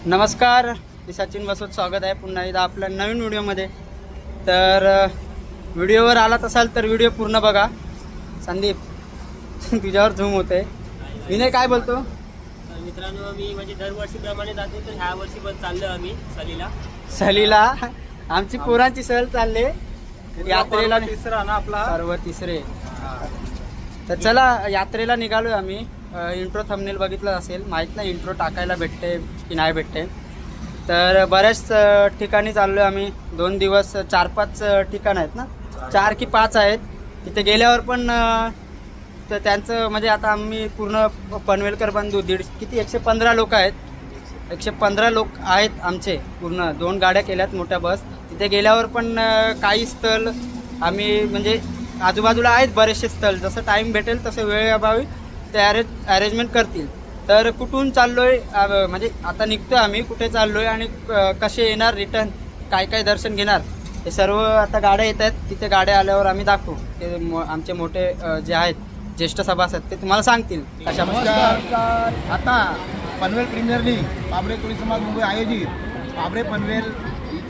नमस्कार, मी सचिन बसवत स्वागत आहे पुन्हा एकदा आपल्या नवीन व्हिडिओमध्ये। तर व्हिडिओवर आलात असाल तर व्हिडिओ पूर्ण बघा। संदीप तुझ्यावर झूम होते, विनय काय बोलतो? मित्रांनो, मी म्हणजे दरवर्षीप्रमाणे जातो, तर ह्या वर्षी पण चाललो आम्ही सहलीला। आमची पोरांची सहल चालले यात्रेला, तिसरा ना आपला सर्व तिसरे। तर चला यात्रेला निघालोय आम्ही। इंट्रो थंबनेल बघितलं असेल, माहीत नाही इंट्रो टाकायला भेटते की नाही भेटते। तर बऱ्याच ठिकाणी चाललोय आम्ही। 2 दिवस 4-5 ठिकाण आहेत ना, 4 की 5 आहेत। तिथे गेल्यावर पण तर त्यांचं म्हणजे आता आम्ही पूर्ण पनवेलकर बंधू 115 लोक आहेत। 115 लोक आहेत आमचे पूर्ण। 2 गाड्या केल्यात, मोठ्या बस। तिथे गेल्यावर पण काही स्थळ आम्ही म्हणजे आजूबाजूला आहेत बरेचसे स्थळ, जसं टाईम भेटेल तसं वेळेअभावी ते अरेंजमेंट करतील। तर कुठून चाललोय म्हणजे आता निघतोय आम्ही, कुठे चाललोय आणि कसे येणार, रिटर्न काय काय दर्शन घेणार, हे सर्व आता गाड्या येत आहेत। तिथे गाड्या आल्यावर आम्ही दाखवू। ते आमचे मोठे जे आहेत ज्येष्ठ सभासद ते तुम्हाला सांगतील कशा। आता पनवेल प्रीमियर लीग बाबरे कोळी समाज मुंबई आयोजित बाबरे पनवेल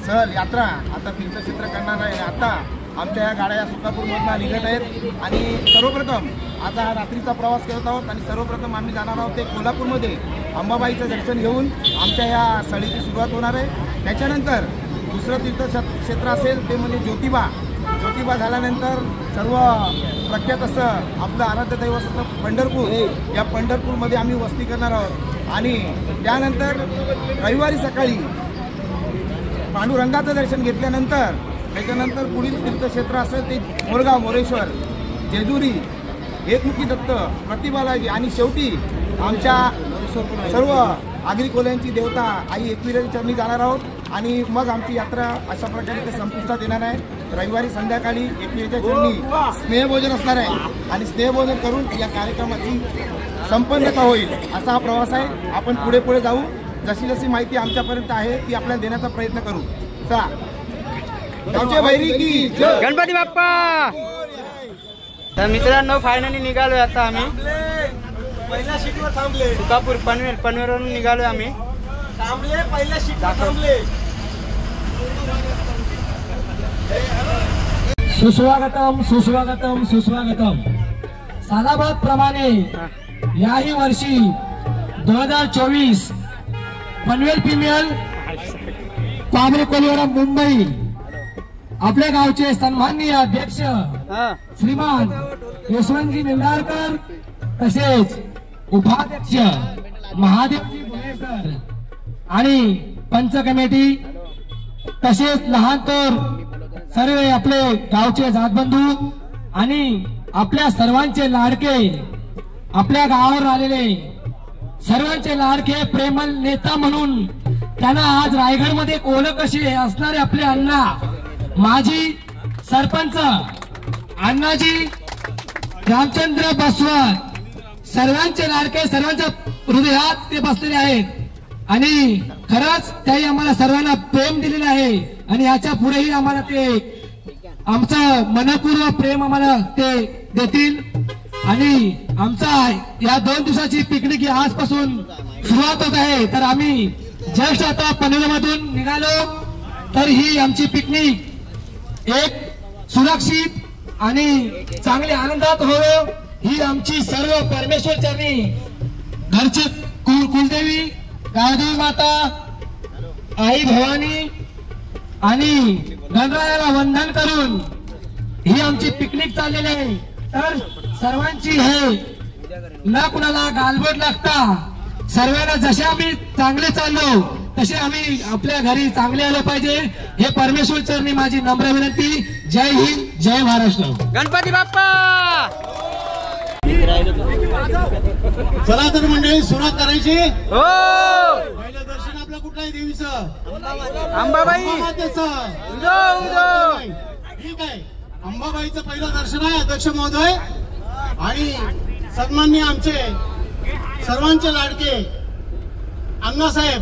सहल यात्रा आता तीर्थक्षेत्र करणार आहे। आता आमच्या या गाड्या सुकापूरमधून निघत आहेत आणि सर्वप्रथम आता हा रात्रीचा प्रवास करत आहोत आणि सर्वप्रथम आम्ही जाणार आहोत ते कोल्हापूरमध्ये अंबाबाईचं दर्शन घेऊन आमच्या या सहलीची सुरुवात होणार आहे। त्याच्यानंतर दुसरं तीर्थक्षेत्र असेल ते म्हणजे ज्योतिबा झाल्यानंतर सर्व प्रख्यात असं आपलं आराध्य दैवत असतं पंढरपूर। या पंढरपूरमध्ये आम्ही वस्ती करणार आहोत आणि त्यानंतर रविवारी सकाळी पांडुरंगाचं दर्शन घेतल्यानंतर त्याच्यानंतर पुढील तीर्थक्षेत्र असेल ते मोरगाव, मोरेश्वर, जेजुरी, एकमुखी दत्त, प्रतिबालाजी आणि शेवटी आमच्या सर्व आगरी कोल्यांची देवता आई एकविरेच्या चरणी जाणार आहोत आणि मग आमची यात्रा अशा प्रकारे ते संपुष्टात येणार आहे। रविवारी संध्याकाळी एकविरेच्या चरणी स्नेहभोजन असणार आहे आणि स्नेहभोजन करून या कार्यक्रमाची संपन्नता होईल असा हा प्रवास आहे। आपण पुढे पुढे जाऊ, जशी जशी माहिती आमच्यापर्यंत आहे ती आपल्याला देण्याचा प्रयत्न करू। चला, गणपती बाप्पा। तर मित्रांनो, फायनली निघालोय आता आम्ही। पहिल्या सीटवर थांबले, सुकापूर पनवेलवरून निघालोय आम्ही। थांबले, पहिल्या सीटवर थांबले। सुस्वागतम सुस्वागतम सुस्वागतम। सालाबाद प्रमाणे याही वर्षी 2024 पनवेल प्रीमियर बाबरे कोळी मुंबई आपल्या गावचे सन्माननीय अध्यक्ष श्रीमान यशवंतजी निंबाळकर तसेच उपाध्यक्ष महादेवजी भोयेकर आणि पंच कमिटी तसेच लहान थोर सर्व आपले गावचे जातबंधू आणि आपल्या सर्वांचे लाडके, आपल्या गावावर आलेले सर्वांचे लाडके प्रेमल नेता म्हणून त्यांना आज रायगड मध्ये ओळख कशी असणारे आपले अण्णा माजी सरपंच अण्णाजी रामचंद्र बसवत, सर्वांचे लाडके, सर्वांच्या हृदयात ते बसलेले आहेत आणि खरंच त्याही आम्हाला सर्वांना प्रेम दिलेलं आहे आणि याच्या पुढेही आम्हाला ते आमचं मनपूर्वक प्रेम आम्हाला ते देतील। आणि आमचा या 2 दिवसाची पिकनिक आजपासून सुरुवात होत आहे। तर आम्ही जस्ट आता पनवेलमधून निघालो, तर ही आमची पिकनिक एक सुरक्षित आणि चांगली आनंदात हो ही आमची सर्व परमेश्वर चरणी घरचे कुलदेवी गावदेवी माता आई भवानी आणि गणरायाला वंदन करून ही आमची पिकनिक चाललेली आहे। तर सर्वांची हे न कुणाला गालबोट लागता सर्वांना जसे आम्ही चांगले चाललो तसे आम्ही आपल्या घरी चांगले आलो पाहिजे, हे परमेश्वर चरणी माझी नम्र विनंती। जय हिंद, जय महाराष्ट्र। गणपती बाप्पा। चला तर मंडळी सुरुवात करायची। हो, पहिलं दर्शन आपलं कुठलं आहे? देवीचं, अंबाबाई। ठीक आहे, अंबाबाईचं पहिलं दर्शन आहे अध्यक्ष महोदय आणि सन्माननीय आमचे सर्वांचे लाडके अण्णासाहेब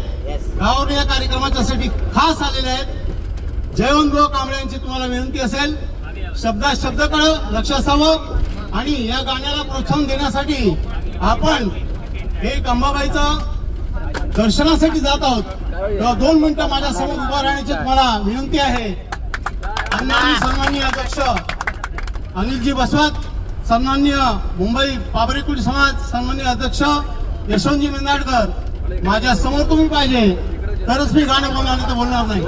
गावावर या कार्यक्रमाच्यासाठी खास आलेले आहेत। जयवंतभाऊ कांबळे यांची तुम्हाला विनंती असेल, शब्दात शब्द कळ लक्ष असावं आणि या गाण्याला प्रोत्साहन देण्यासाठी आपण एक अंबाबाईचं दर्शनासाठी जात आहोत तेव्हा 2 मिनिटं माझ्या समोर उभा राहण्याची मला विनंती आहे. सन्माननीय अध्यक्ष अनिलजी बसवत, सन्माननीय मुंबई पाबरे कोळी समाज सन्माननीय अध्यक्ष यशवंतजी मेंदाडकर, माझ्या समोर तुम्ही पाहिजे तरच मी गाणं बोलणार नाही तर बोलणार नाही.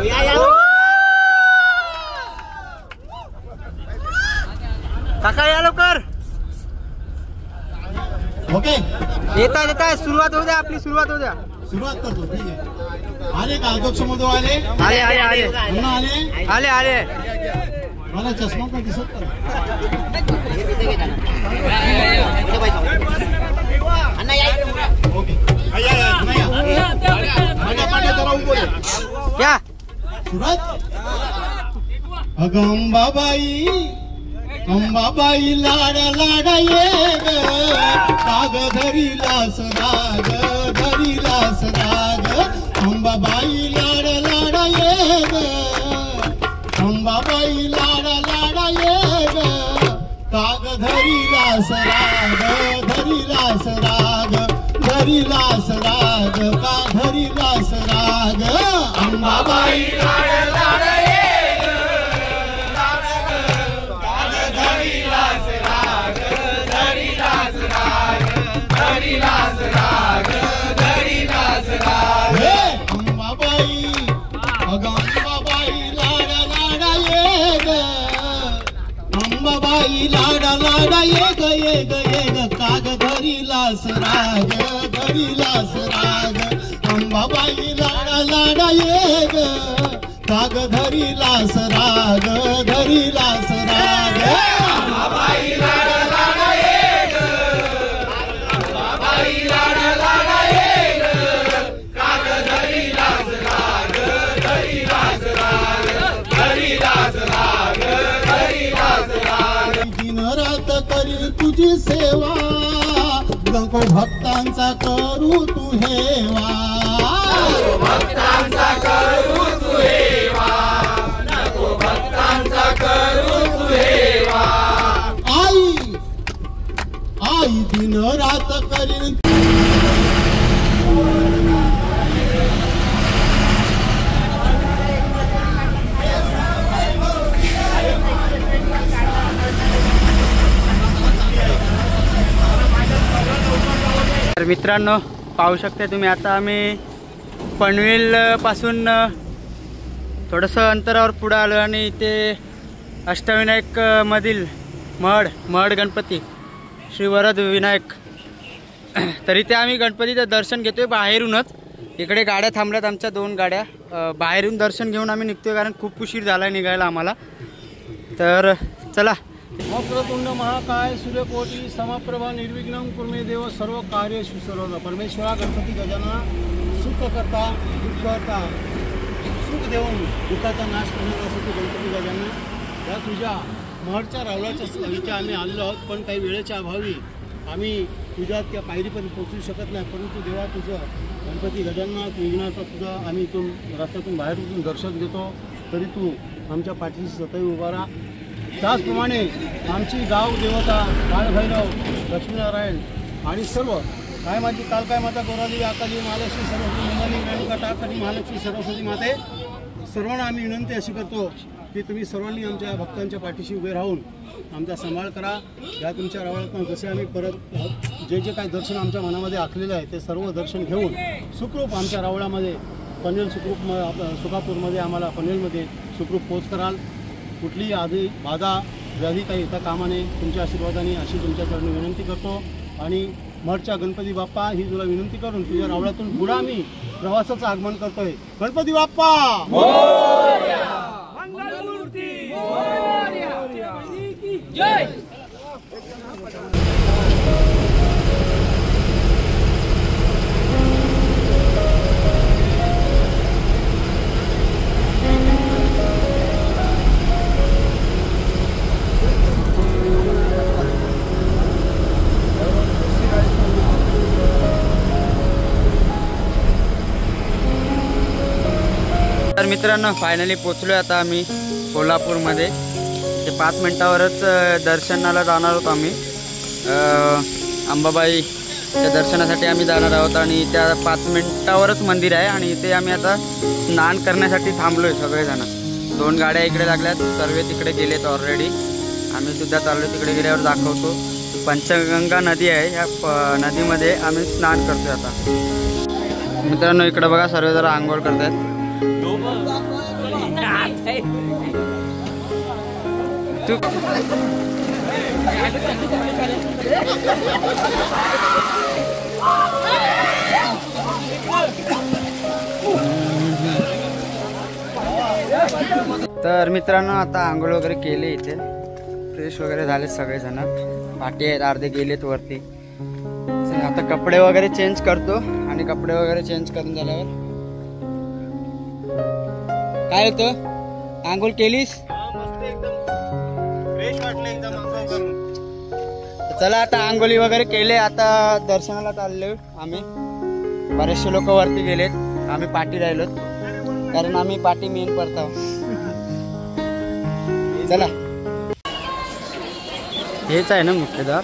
काका या लवकर. ओके, येता येता सुरुवात होऊ द्या, आपली सुरुवात होऊ द्या. सुरुवात करतो. ठीक आहे, आले का अध्यक्ष महोदय? आले आले आले आले पुन्हा आले आले आले. मला चष्मा पण दिसत नाही. ओके, या सुरुवात. अंबाबाई लाडा लाडा ये ग, काग धरीला सदाग धरीला सदाग. अंबाबाई लाडा लाडा ये ग, अंबाबाई लाडा लाडा ये ग, काग धरीला सराग धरीला सराग धरीला सराग का धरीला सराग. अंबाबाई लाडा लाडा ये अंबाबाई लाडा लाडा ये ग काग धरीला सराग धरीला सराग. अंबाबाई लाडा लाडा ये ग, काग धरीला सराग धरीला सराग. अंबाबाई लाडा लाडा ये ग, अंबाबाई लाडा लाडा ये ग, काग धरीला सराग धरीला सराग धरीला सराग धरीला सराग. दिन रात करी तुझी सेवा, नको भक्तांचा करू तू हेवा, भक्तांचा करू तू हेवा, नको भक्तांचा करू तू हेवा. आई आई दिन रात करीन. तर मित्रांनो पाहू शकता तुम्ही, आता आम्ही पनवेल पासून थोडंसं अंतरावर पुढे आलो आणि इथे अष्टविनायक मधील महड गणपती श्री वरद विनायक, तर इथे आम्ही गणपतीचं दर्शन घेतोय बाहेरूनच. इकडे गाड्या थांबल्यात, आमच्या 2 गाड्या. बाहेरून दर्शन घेऊन आम्ही निघतोय कारण खूप उशीर झाला आहे निघायला आम्हाला. तर चला. वक्रतुंड महाकाय सूर्यकोटी समप्रभा निर्विघ्नं कुर्मे देव सर्व कार्येषु सर्वदा. परमेश्वरा गणपती गजानना सुख करता दुःख करता सुख देऊन दुःखाचा नाश करण्यासाठी गणपती गजानना या तुझ्या महडच्या रावळाच्या इथे आम्ही आलेलो आहोत. पण काही वेळेच्या अभावी आम्ही तुझ्या त्या पायरीपर्यंत पोहोचू शकत नाही. परंतु देवा तुझं गणपती गजानना विघ्नाचा तुझा आम्ही इथून रस्त्यातून बाहेरून दर्शन घेतो, तरी तू आमच्या पाठीशी सदैव उभा राहा. त्याचप्रमाणे आमची गाव देवता बाळभैरव लक्ष्मीनारायण आणि सर्व काय माझी काल काय माता गौरादेवी आकाली महालक्ष्मी सरस्वती मंगली रेणुका टाकरी महालक्ष्मी सरस्वती माते सर्वांना आम्ही विनंती अशी करतो की तुम्ही सर्वांनी आमच्या भक्तांच्या पाठीशी उभे राहून आमचा सांभाळ करा. या तुमच्या रावळातून जसे आम्ही परत जे जे काही दर्शन आमच्या मनामध्ये आखलेलं आहे ते सर्व दर्शन घेऊन सुखरूप आमच्या रावळामध्ये पनवेल सुखापूरमध्ये आम्हाला पनवेलमध्ये सुखरूप पोच कराल. कुठलीही आधी बाधा व्याधी काही येता कामा नये. तुमच्या आशीर्वादाने अशी तुमच्याकडून विनंती करतो. आणि महडच्या गणपती बाप्पा ही तुला विनंती करून तुझ्या रावळातून पुढे आम्ही प्रवासाचं आगमन करतोय. गणपती बाप्पा जय. तर मित्रांनो फायनली पोचलो आता आम्ही कोल्हापूरमध्ये. ते 5 मिनिटावरच दर्शनाला जाणार होतो आम्ही. अंबाबाई त्या दर्शनासाठी आम्ही जाणार आहोत आणि त्या 5 मिनिटावरच मंदिर आहे आणि इथे आम्ही आता स्नान करण्यासाठी थांबलो आहे सगळेजण. 2 गाड्या इकडे लागल्यात, सर्व तिकडे गेलेत ऑलरेडी. आम्ही सुद्धा चाललो, तिकडे गेल्यावर दाखवतो. पंचगंगा नदी आहे, ह्या नदीमध्ये आम्ही स्नान करतोय आता. मित्रांनो इकडे बघा सर्व जरा आंघोळ करतायत. तर मित्रांनो आता आंघोळ वगैरे केले, इथे फ्रेश वगैरे झाले सगळेजण. पाठी आहेत, अर्धे गेलेत वरती. आता कपडे वगैरे चेंज करतो आणि कपडे वगैरे चेंज करून झाल्यावर काय होतं, आंघोळ केलीस? चला आता आंघोळी वगैरे केले, आता दर्शनाला चाललोय आम्ही. बरेचसे लोक वरती गेलेत, आम्ही पाठी राहिलो कारण आम्ही पाठी मेन पडतो. चला, हेच आहे ना मुख्य द्वार.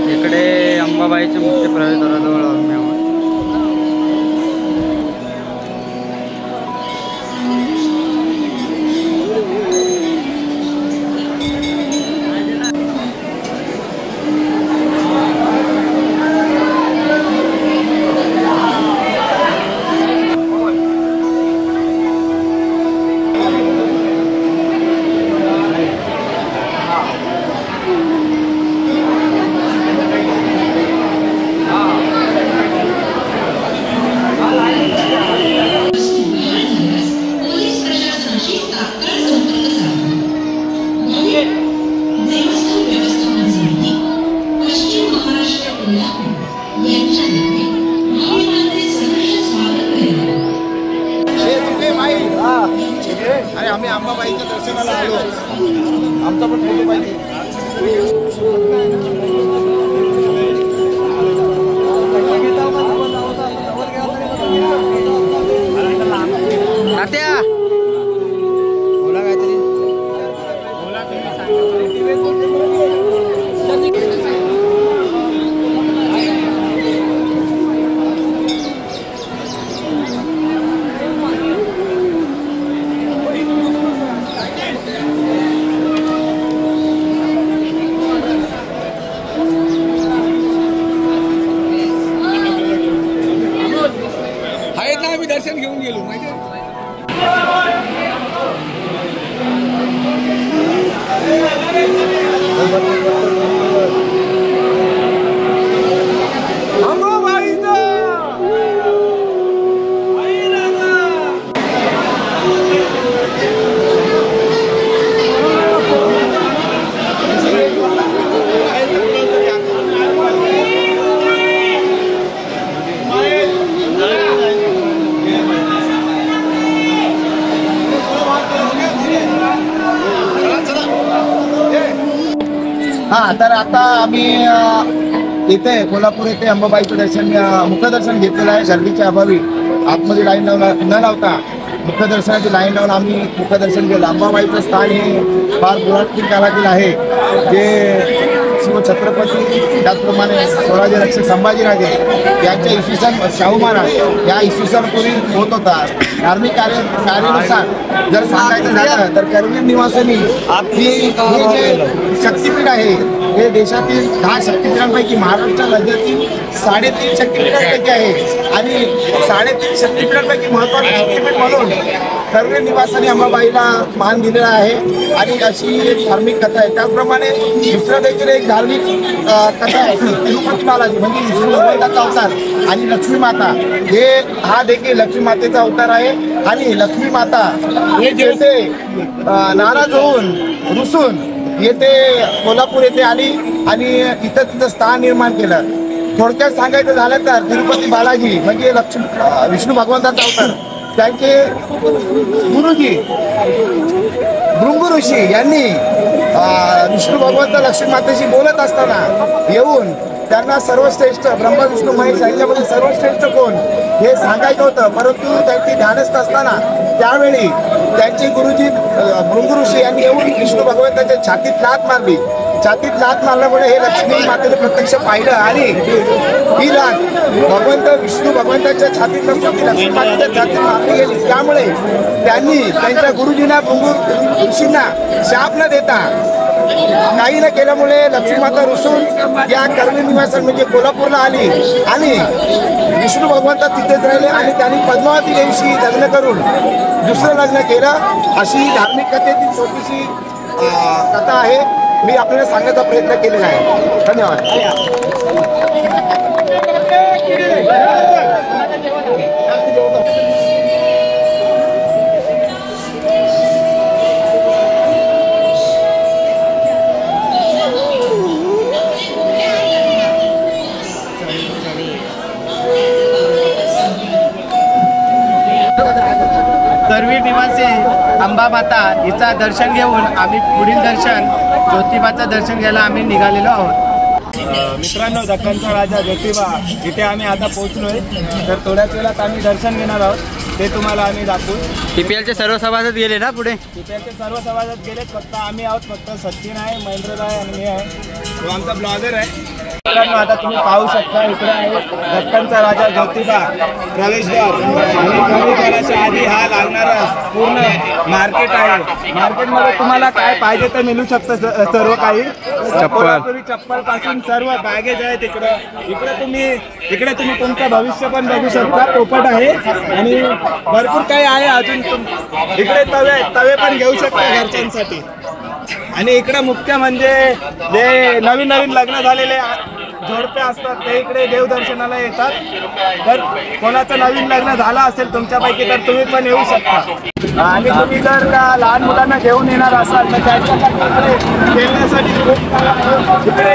इकडे अंबाबाईच्या मुख्य प्रवेशद्वाराजवळ आम्ही आहोत. अरे आम्ही अंबाबाईच्या दर्शनाला आलो, आमचा पण फोटो पाहिजे. तात्या बोला काहीतरी. आहेत ना, आम्ही दर्शन घेऊन गेलो माहिती आहे. हा, तर आता आम्ही इथे कोल्हापूर येथे अंबाबाईचं दर्शन मुखदर्शन घेतलेलं आहे. गर्दीच्या अभावी आतमध्ये लाईन न लावता मुखदर्शनाची लाईन लावून आम्ही मुखदर्शन केलं. अंबाबाईचं स्थान हे फार पुरातन काळातील आहे, जे शिवछत्रपती त्याचप्रमाणे स्वराज्य रक्षक संभाजीराजे यांच्या इसवी सन शाहू महाराज या इसवी सन पूर्वी होत होता. धार्मिक कार्यानुसार जर सांगायचं झालं तर करवीर निवासिनी हे जे शक्तिपीठ आहे हे देशातील 10 शक्तिपीठांपैकी महाराष्ट्र राज्यातील 3.5 शक्तिपीठांपैकी आहे आणि 3.5 शक्तिपीठांपैकी महत्त्वाचे शक्तिपीठ म्हणून करवीर निवासिनी अंबाबाईला मान दिलेला आहे आणि अशी एक धार्मिक कथा आहे. त्याचप्रमाणे दुसरं देखील एक धार्मिक कथा आहे की तिरुपती बालाजी म्हणजे विष्णू भगवंताचा अवतार आणि लक्ष्मी माता हे हा देखील लक्ष्मी मातेचा अवतार आहे आणि लक्ष्मी माता हे जेथे नाराज होऊन रुसून येथे कोल्हापूर येथे आली आणि इथं तिचं स्थान निर्माण केलं. थोडक्यात सांगायचं झालं तर तिरुपती बालाजी म्हणजे विष्णू भगवंताचा अवतार, त्यांचे गुरुजी भृंगू ऋषी यांनी विष्णू भगवंत लक्ष्मी मातेशी बोलत असताना येऊन त्यांना सर्वश्रेष्ठ ब्रह्मा विष्णू महेश यांच्यामध्ये सर्वश्रेष्ठ कोण हे सांगायचं होतं, परंतु त्यांची ध्यानस्थ असताना त्यावेळी त्यांचे गुरुजी भृंग ऋषी यांनी येऊन विष्णू भगवंताच्या छातीत लाथ मारली. छातीत लाथ मारल्यामुळे हे लक्ष्मी मातेने प्रत्यक्ष पाहिलं आणि ही लाथ भगवंत विष्णू भगवंताच्या छातीत नसून ती लक्ष्मी मातेच्या छातीत मारली गेली. त्यामुळे त्यांनी त्यांच्या गुरुजींना भृंग ऋषींना शाप न देता काही न केल्यामुळे लक्ष्मी माता रुसून या कर्वी निवासन म्हणजे कोल्हापूरला आली आणि विष्णू भगवंत तिथेच राहिले आणि त्यांनी पद्मावती देवीशी लग्न करून दुसरं लग्न केलं. अशी धार्मिक कथेतील छोटीशी कथा आहे. मी आपल्याला सांगण्याचा प्रयत्न केलेला आहे. धन्यवाद. करवीर निवासी अंबा माता हिचा दर्शन घेऊन आम्ही पुढील दर्शन ज्योतिबाचं दर्शन घ्यायला आम्ही निघालेलो आहोत. मित्रांनो, दख्खनचा राजा ज्योतिबा इथे आम्ही आता पोहोचलोय. तर थोड्याच वेळात आम्ही दर्शन घेणार आहोत, ते तुम्हाला आम्ही दाखवू. TPLचे सर्व सभासद गेले ना पुढे? TPLचे सर्व सभासद गेलेत, फक्त आम्ही आहोत. फक्त सचिन आहे, महेंद्र आहे आणि मी आहे, तो आमचा ब्लॉगर आहे. मित्रांनो, आता तुम्ही पाहू शकता इकडे आहे दख्खनचा राजा ज्योतिबा प्रवेशद्वार आणि प्रवेशद्वाराच्या आधी हा लागणारा पूर्ण मार्केट आहे. मार्केटमध्ये तुम्हाला काय पाहिजे तर मिळू शकतं सर्व काही. चप्पल पासून सर्व बॅगेज आहे तिकडं. इकडे तुम्ही तुमचं भविष्य पण बघू शकता. पोपट आहे आणि भरपूर काही आहे अजून. इकडे तवे पण घेऊ शकता घरच्यांसाठी. आणि इकडे मुख्य म्हणजे जे नवीन लग्न झालेले जोडपे असतात ते इकडे देवदर्शनाला येतात. तर कोणाचं नवीन लग्न झालं असेल तुमच्यापैकी तर तुम्ही पण येऊ शकता. आणि तुम्ही जर लहान मुलांना घेऊन येणार असाल तर त्यांच्याकडे खेळण्यासाठी इकडे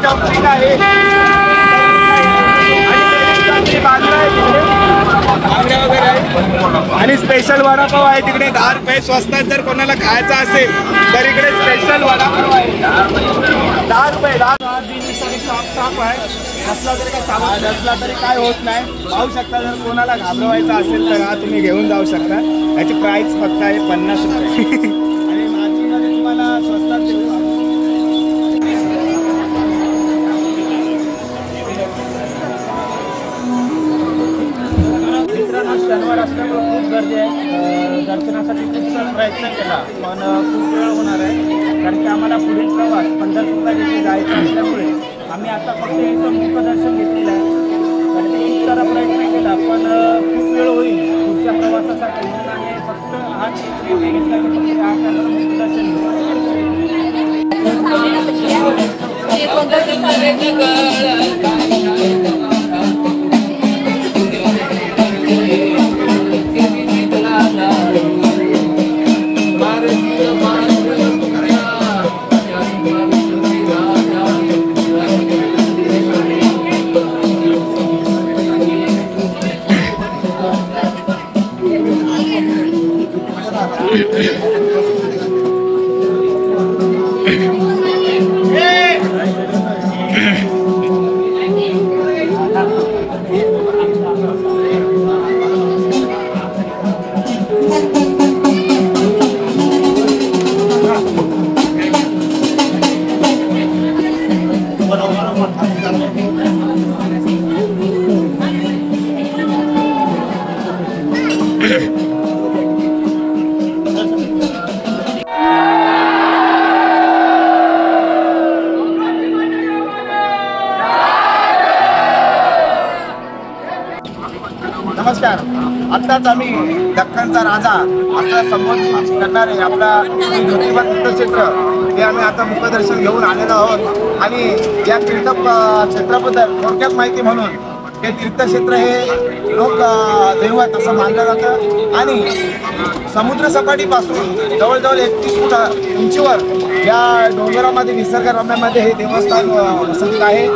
जम्पिंग आहे बांगड्या वगैरे आहे आणि स्पेशल वडापाव आहे तिकडे. 10 रुपये स्वस्तात जर कोणाला खायचा असेल तर इकडे स्पेशल वडापाव आहे 10 रुपये. 10 दिवसांनी साफ आहे. असला तरी काय सामान असला तरी काय होत नाही. पाहू शकता, जर कोणाला घाबरवायचा असेल तर हा तुम्ही घेऊन जाऊ शकता. याची प्राइस फक्त आहे 50 रुपये आणि माझीमध्ये तुम्हाला स्वस्तात देऊ. शनिवार असल्यामुळे खूप गर्दी आहे. दर्शनासाठी खूप प्रयत्न केला पण खूप वेळ होणार आहे, कारण की आम्हाला पुढील प्रवास पंढरपूरला देखील जायचं असल्यामुळे आम्ही आता फक्त इथं मुखदर्शन घेतलेलं आहे. कारण की खूप सारा प्रयत्न केला पण खूप वेळ होईल पुढच्या प्रवासासाठी. म्हणून आम्ही फक्त आज निर्णय घेतला की फक्त आज मुखदर्शन नमस्कार. आत्ताच आम्ही दख्खनचा राजा असा संबोधित करणारे आपला ज्योतिबा तीर्थक्षेत्र हे आम्ही आता मुखदर्शन घेऊन आलेलो आहोत. आणि या तीर्थक्षेत्राबद्दल थोडक्यात माहिती म्हणून हे तीर्थक्षेत्र हे लोक दैवत असं मानलं जातं आणि समुद्रसपाटीपासून जवळजवळ 31 फूट उंचीवर या डोंगरामध्ये निसर्गरम्यामध्ये हे देवस्थान वसलेलं आहे.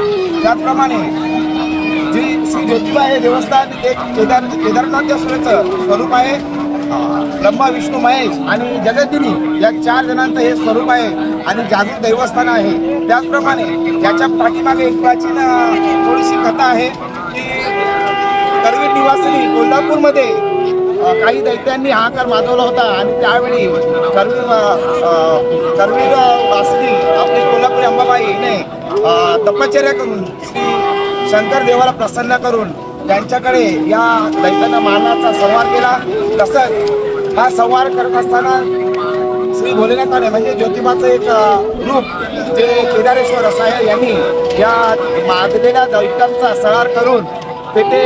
त्याचप्रमाणे जे श्री ज्योतिबा हे देवस्थान एक केदारनाथ स्वरूप आहे. ब्रह्मा विष्णू महेश आणि जगद्दिनी या 4 जणांचं हे स्वरूप आहे आणि जागृत देवस्थान आहे. त्याचप्रमाणे याच्या पाठीमागे एक प्राचीन थोडीशी कथा आहे की करवीर निवासिनी कोल्हापूरमध्ये काही दैत्यांनी हाहाकार माजवला होता आणि त्यावेळी करवीर वासिनी आपली कोल्हापुरी अंबाबाई हिने तपश्चर्या करून श्री शंकर देवाला प्रसन्न करून त्यांच्याकडे या दैत्यांना मारण्याचा संहार केला. तसंच हा संहार करत असताना श्री भोलेनाथाने म्हणजे ज्योतिबाचं एक रूप जे केदारेश्वर असाहे यांनी या मागलेल्या दैत्यांचा संहार करून तेथे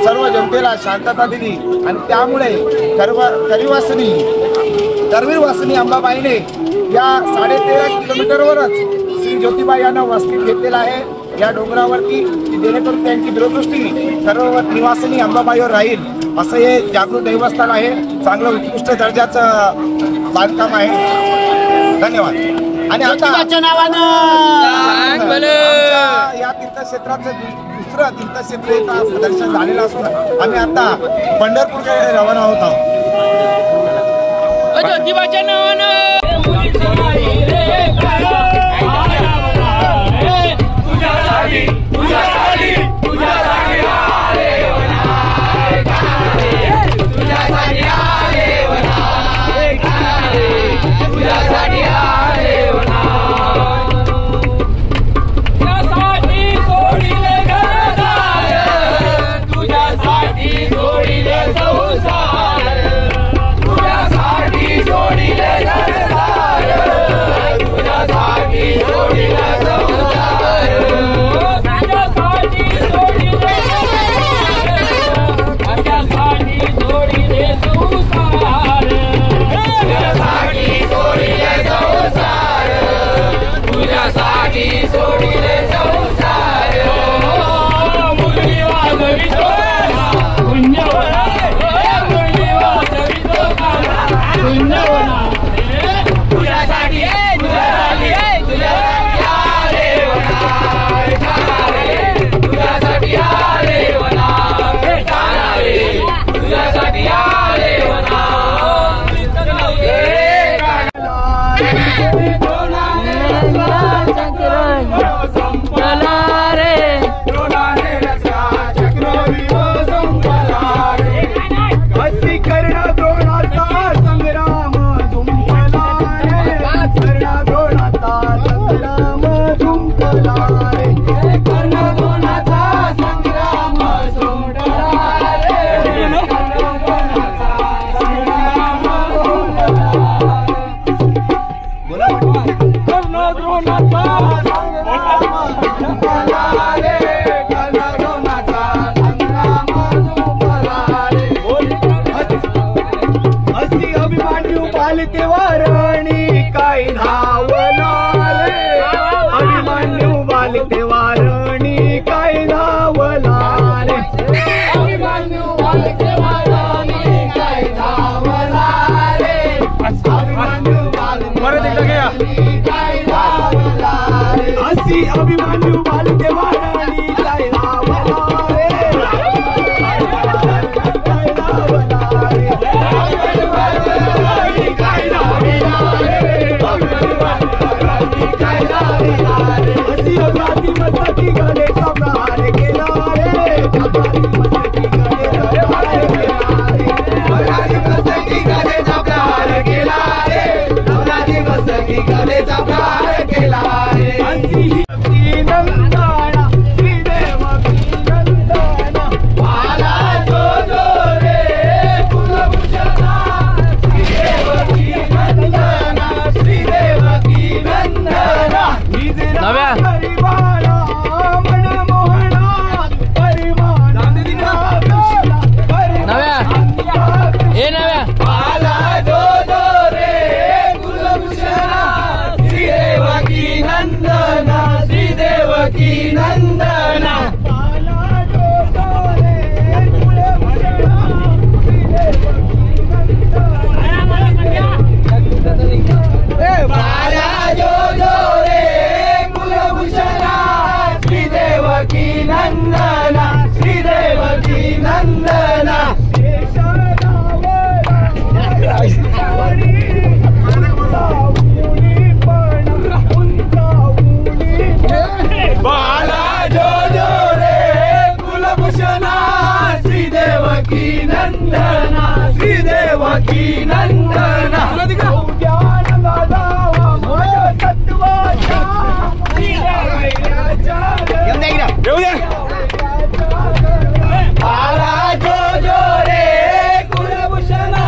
सर्व जनतेला शांतता दिली आणि त्यामुळे करवीर वासिनी अंबाबाईने या 13.5 किलोमीटरवरच श्री ज्योतिबा यांना वस्तीत घेतलेला आहे या डोंगरावरती, जेणेकरून त्यांची दूरदृष्टी सर्व निवासिनी अंबाबाईवर राहील असं हे जागृत देवस्थान आहे. चांगलं उत्कृष्ट दर्जाचं बांधकाम आहे. धन्यवाद. आणि आता या तीर्थक्षेत्राचं दुसरं तीर्थक्षेत्र दर्शन झालेलं असून आम्ही आता पंढरपूरकडे रवाना होत आहोत. श्रीदेव देवकी नंदना श्री देवकी नंदना ज्ञानदाता माझ्या सत्वाच्या आला जो जो रे कुलभूषणा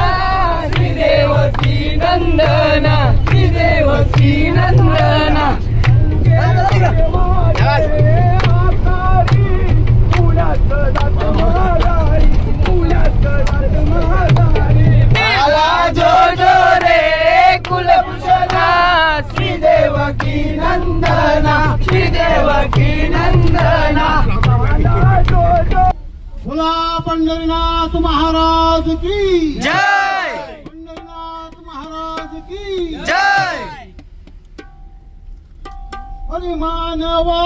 श्री देवकी नंदना श्री देवकी नंदना आला जो जो रे कुलभूषणा श्री देवकी नंदना श्री देवकी नंदना बोला पंढरीनाथ महाराज की जय, पंढरीनाथ महाराज की जय. हरी मानवा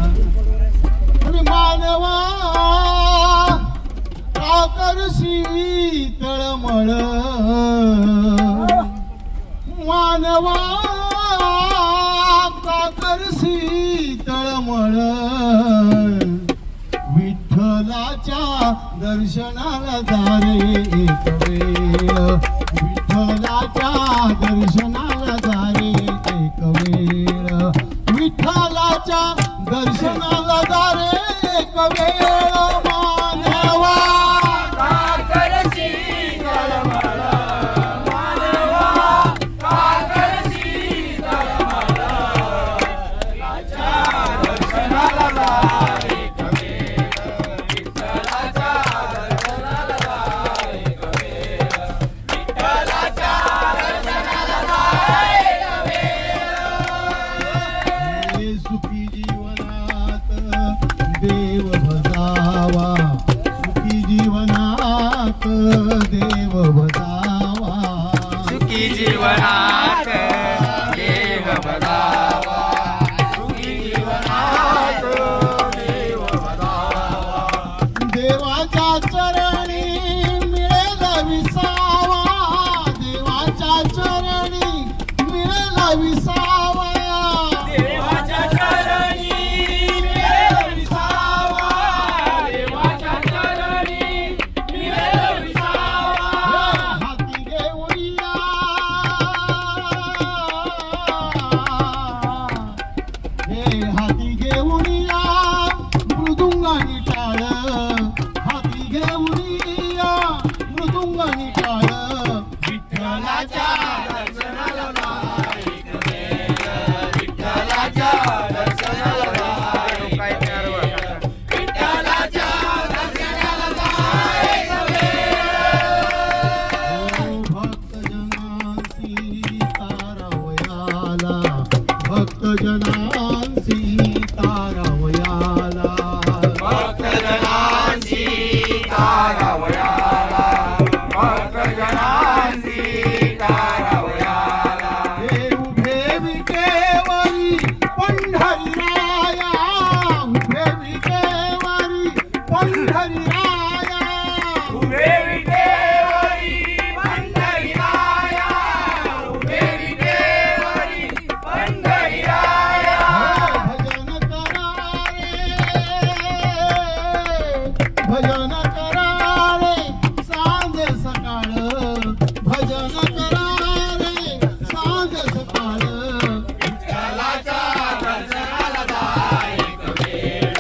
हरी मानवा काकरशी तळमळ मानवा काकरशी तळमळ विठ्ठलाच्या दर्शनाला जारे एक वेळ विठ्ठलाच्या दर्शनाला जारे एक वेळ विठ्ठलाच्या दर्शनाला जारे एक वेळ मानवा काकरशी तळमळ मानवा काकरशी तळमळ विठ्ठलाच्या दर्शनाला जा एक वेळ विठ्ठलाच्या दर्शनाला जा एक वेळ विठ्ठलाच्या दर्शनाला जा एक वेळ सुखी जीवनात देव भजावा सुखी जीवनात देव भजावा सुखी जीवनात देव बघावा, सुखी जीवनात देव बघावा. देवाच्या चरणी मिळेल विसावा देवाच्या चरणी मिळेल विसावा देवाच्या चरणी मिळेल विसावा देवाच्या चरणी मिळेल विसावा हाती घेऊया हे हाती घेऊन या मृदुंगानी टाळ हाती घेऊन या मृदुंगानी टाळ विठ्ठलाच्या दर्शनाला जा एक वेळ विठ्ठलाच्या दर्शनाला जा एक वेळ विठ्ठलाच्या दर्शनाला जा एक वेळ भक्तजनांसी तारावयाला भक्तजनांसी तारावयाला भक्तजनांची तारावयाला भक्तजनांची तारावयाला हे उभे विटेवरी पंढरीराया उभे विटेवरी पंढरीराया उभे विटेवरी पंढरीराया उभे विटेवरी पंढरीराया भजन करा रे सांज सकाळ भजन करा रे सांज सकाळ विठ्ठलाच्या दर्शनाला जा एक वेळ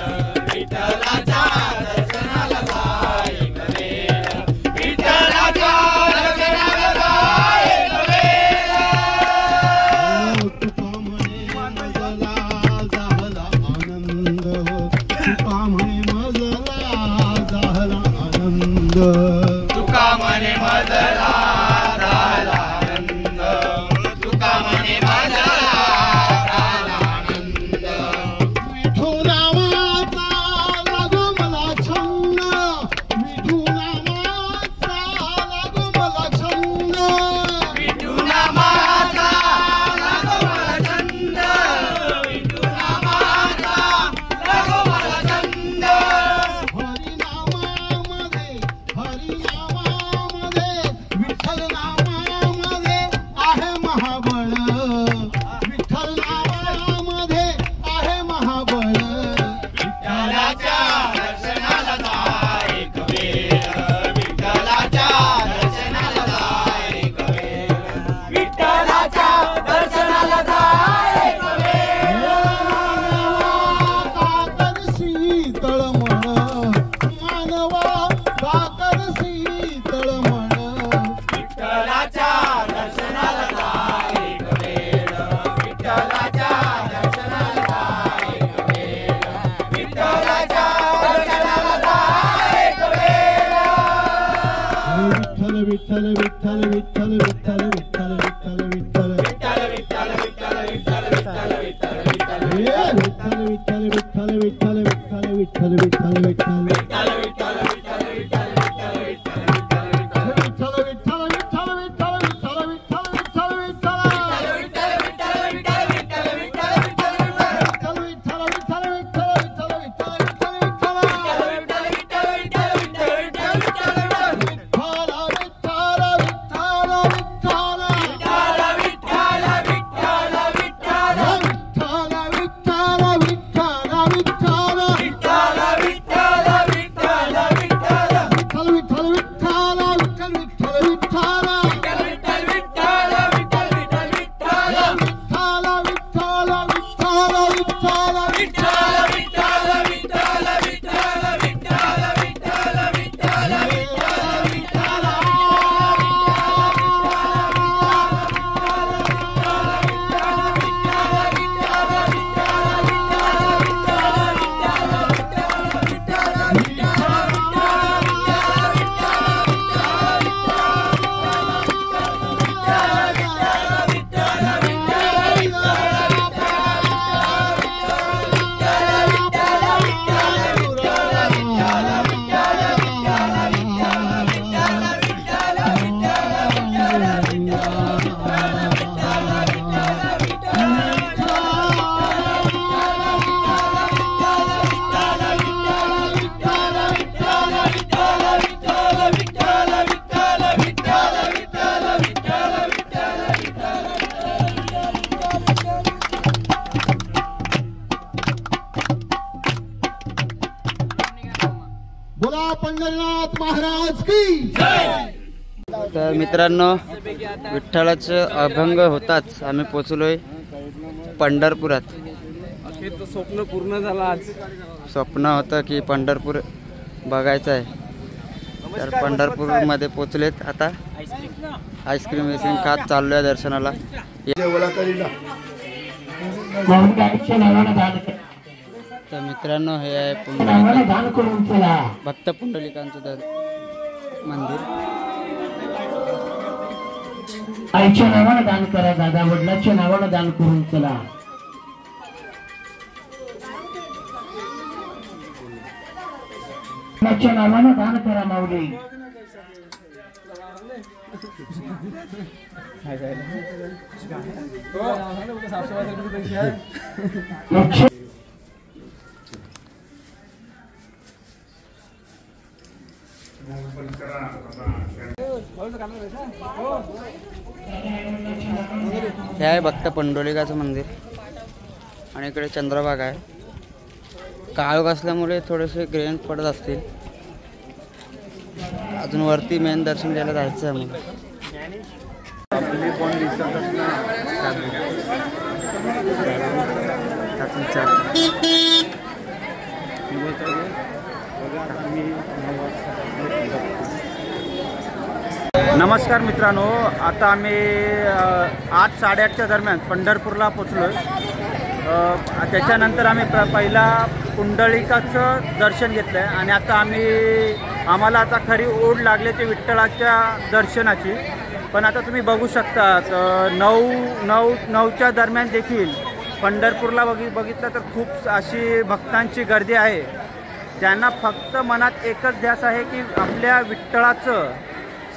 विठ्ठलाच्या दर्शनाला जा एक वेळ विठ्ठलाच्या दर्शनाला जा एक वेळ तुका म्हणे मजला झाला आनंद तुका म्हणे मजला झाला आनंद तुका म्हणे मजला झाला आनंद तुका म्हणे मजला झाला आनंद विठू नामाचा लागो मला छंद विठू नामाचा लागो मला छंद विठू नामाचा लागो मला छंद विठू नामाचा लागो मला छंद हरिनामामध्ये विठ्ठल विठ्ठल विठ्ठल विठ्ठल विठ्ठल विठ्ठल विठ्ठल विठ्ठल विठ्ठल विठ्ठल विठ्ठल विठ्ठल विठ्ठल बोला पंढरीनाथ महाराज की तर मित्रांनो, विठ्ठलाचं अभंग होताच आम्ही पोचलोय पंढरपुरात. स्वप्न पूर्ण झालं आज. स्वप्न होतं की पंढरपूर बघायचं आहे, तर पंढरपूरमध्ये पोचलेत. आता आईस्क्रीम विस्क्रीम खात चाललोय दर्शनाला. तर मित्रांनो, हे आहे भक्त पुंडलिकांचं मंदिर. आईच्या नावानं दान करा दादा, वडिलांच्या नावानं दान करून चला. वडिलांच्या नावानं दान करा माऊली. हे आहे भक्त पुंडलिकाचं मंदिर आणि इकडे चंद्रभागा आहे. काळोख असल्यामुळे थोडेसे ग्रेन पडत असतील. अजून वरती मेन दर्शन घ्यायला जायचं आहे मला. नमस्कार मित्रांनो, आता आम्ही 8-8:30च्या दरम्यान पंढरपूरला पोचलो आहे. त्याच्यानंतर आम्ही पहिला पुंडलिकाचं दर्शन घेतलं आहे आणि आता आम्हाला आता खरी ओढ लागली ते विठ्ठलाच्या दर्शनाची. पण आता तुम्ही बघू शकता 9च्या दरम्यान देखील पंढरपूरला बघितलं तर खूप अशी भक्तांची गर्दी आहे, ज्यांना फक्त मनात एकच ध्यास आहे की आपल्या विठ्ठलाचं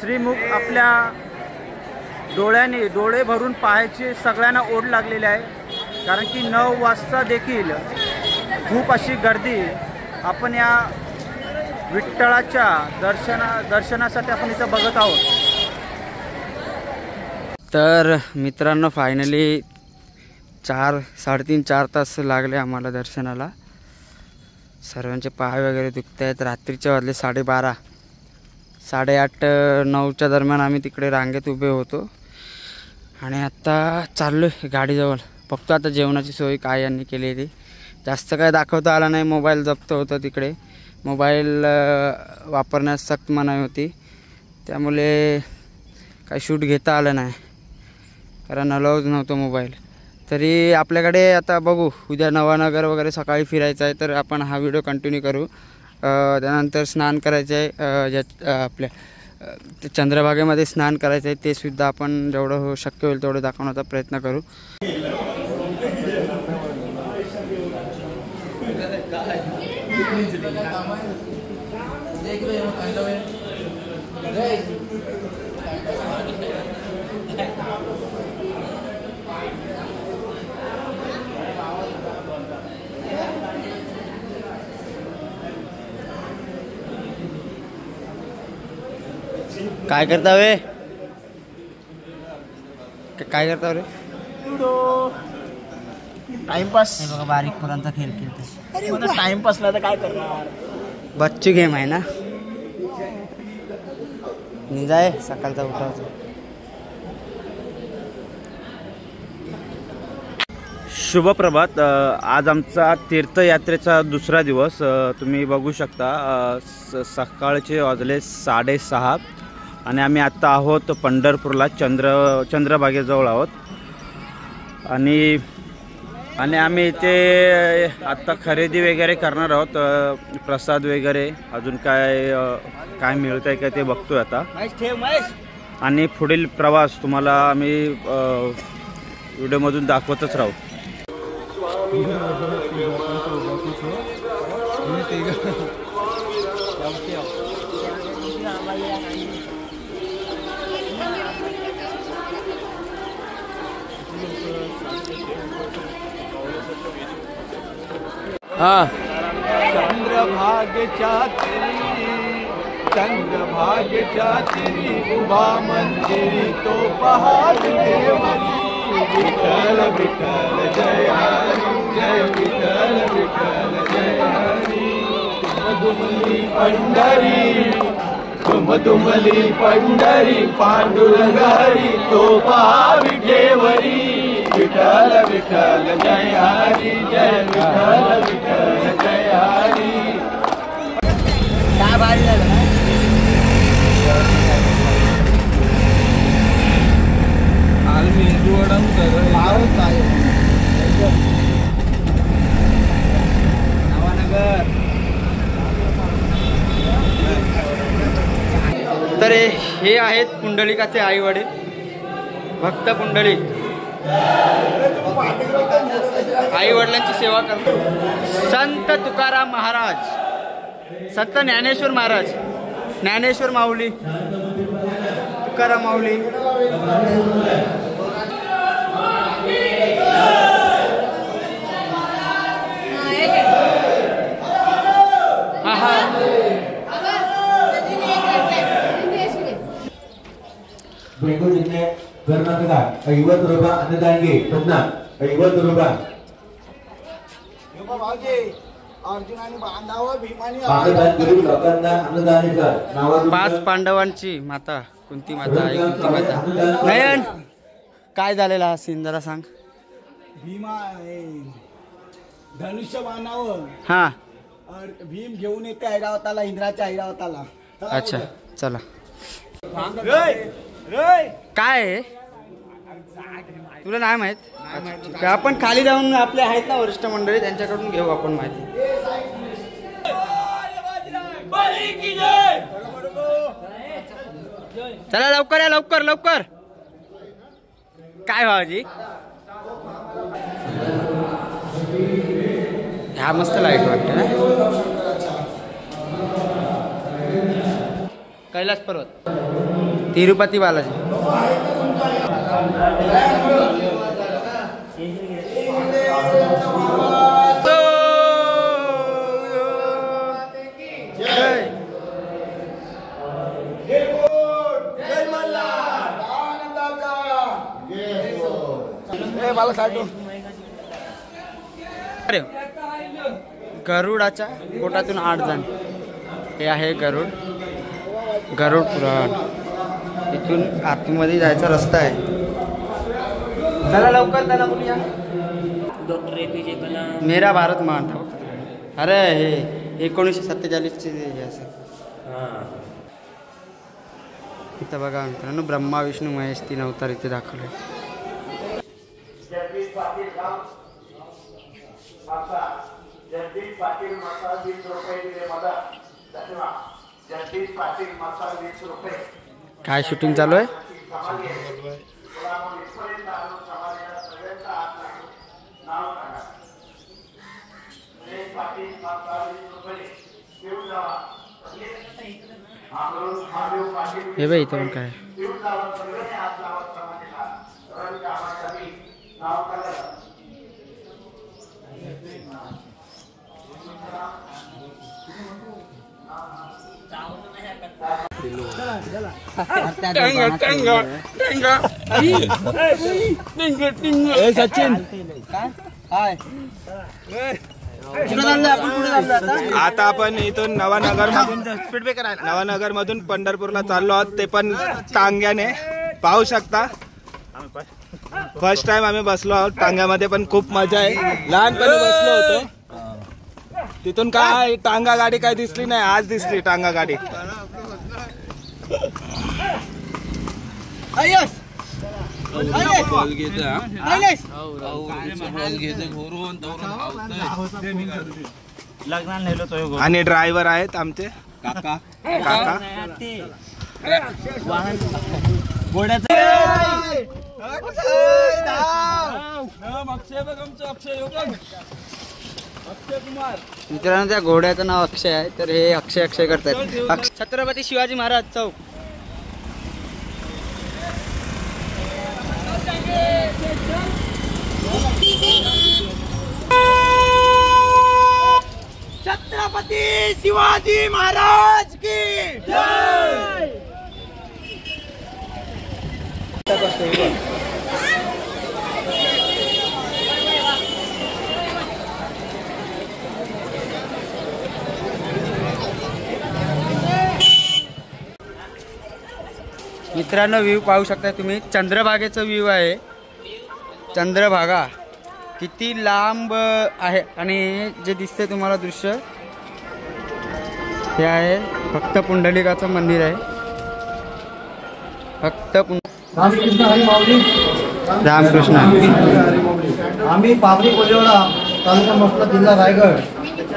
श्रीमुख आपल्या डोळे भरून पाहायची सगळ्यांना ओढ लागलेली आहे. कारण की 9 वाजता देखील खूप अशी गर्दी आपण या विठ्ठलाच्या दर्शनासाठी आपण इथं बघत आहोत. तर मित्रांनो, फायनली 3.5-4 तास लागले आम्हाला दर्शनाला. सर्वांचे पाय वगैरे दुखत आहेत. रात्रीचे वाजले 12:30. 8:30-9च्या दरम्यान आम्ही तिकडे रांगेत उभे होतो आणि आता चाललो आहे गाडीजवळ. फक्त आता जेवणाची सोय काय यांनी केली आहे ती जास्त काय दाखवता आला नाही. मोबाईल जप्त होतं तिकडे. मोबाईल वापरण्यास सक्त मनाई होती, त्यामुळे काही शूट घेता आलं नाही, कारण अलाउज नव्हतं मोबाईल. तरी आपल्याकडे आता बघू, उद्या नवानगर वगैरे सकाळी फिरायचं आहे, तर आपण हा व्हिडिओ कंटिन्यू करू. त्यानंतर स्नान करायचं आहे आपल्या ते चंद्रभागेमध्ये स्नान करायचं आहे, ते सुद्धा आपण जेवढं शक्य होईल तेवढं दाखवण्याचा प्रयत्न करू. काय करता वे, काय करता रे? टाइमपास. बघा बारीक पोरांचा खेळ खेळते. टाइमपासला तर काय करणार. बच्ची गेम आहे ना. निजाय सकाळचा उठायचा. शुभ प्रभात. आज आमचा तीर्थयात्रेचा दुसरा दिवस. तुम्ही बघू शकता सकाळचे वाजले 6:30 आणि आम्ही आत्ता आहोत पंढरपूरला. चंद्रभागेजवळ आहोत आणि आम्ही इथे आत्ता खरेदी वगैरे करणार आहोत. प्रसाद वगैरे अजून काय मिळतं आहे का ते बघतोय आता. आणि पुढील प्रवास तुम्हाला आम्ही व्हिडिओमधून दाखवतच राहू. चंद्रभागेच्या तिरी उभा मंदिरी तो पहाड देवरी. विठ्ठल विठ्ठल जय हरी, जय विठ्ठल विठ्ठल जय हरी. तुमली पंढरी, तुमली पंढरी, पांडुरंग हरी तो पहा विठेवरी. विठ्ठल विठ्ठल जय हरी, जय विठ्ठल विठ्ठल जय हरी. काय भारी झालं ना. तर हे आहेत पुंडलिकाचे आई वडील, भक्त पुंडलिक. आई वडिलांची सेवा करतो. संत तुकाराम महाराज, संत ज्ञानेश्वर महाराज, ज्ञानेश्वर माऊली, तुकाराम माऊली. बेंगुल जिल्हे कर्नाटकात 50 रुपये अनुदान घे. पुन्हा 50 रुपये. अर्जुन आणि बांधाव भीमानी गरीब लोकांना अनुदान कर. 5 पांडवांची माता कुंती माता, आई कुंती माता. नयन काय झालेला हा सीन जरा सांग. भीमा धनुष्य बाणावं. हा भीम घेऊन येते ऐरावताला, इंद्राच्या ऐरावताला. अच्छा चला. काय आहे? तुला नाही माहित? अच्छा, आपण खाली जाऊन आपले आहेत ना वरिष्ठ मंडळी, त्यांच्याकडून घेऊ आपण माहिती. चला लवकर या, लवकर लवकर. काय भावाजी, ह्या मस्त लाईट वाटते ना. कैलास पर्वत, तिरुपती बालाजी. अरे गरुडाच्या पोटातून 8 जण. हे आहे गरुड, गरुड पुराण. इथून आतमध्ये जायचा रस्ता आहे. चला लवकर त्यांना बोलूया. डॉक्टर APJ कलाम, मेरा भारत महान. अरे हे 1947चे हे असेल. इथं बघा मित्रांनो, ब्रह्मा विष्णू महेश 3 अवतार इथे दाखवले. जगदीश पाटील माता 20 रुपये दिले मदत. काय शूटिंग चालू आहे? हे बाई इथं पण काय सचिन आता आपण इथून नवानगर मधून पंढरपूरला चाललो आहोत, ते पण टांग्याने. पाहू शकता फर्स्ट टाइम आम्ही बसलो आहोत टांग्यामध्ये, पण खूप मजा आहे. लहानपणी बसलो होतो तिथून काय टांगा गाडी काय दिसली नाही, आज दिसली टांगा गाडी. आणि ड्रायव्हर आहेत आमचे काका. मित्रांनो त्या घोड्याचं नाव अक्षय आहे, तर हे अक्षय करतात. छत्रपती शिवाजी महाराज चौक. छत्रपती शिवाजी महाराज की जय. मित्रांनो व्ह्यू पाहू शकता तुम्ही, चंद्रभागेचा व्ह्यू आहे. चंद्रभागा किती लांब आहे आणि जे दिसते तुम्हाला दृश्य हे आहे फक्त पुंडलिकाचं मंदिर आहे. फक्त रामकृष्ण हरी माऊली. रामकृष्ण. आम्ही पाबरी कोल्हेवाडा तालुका मसला जिल्हा रायगड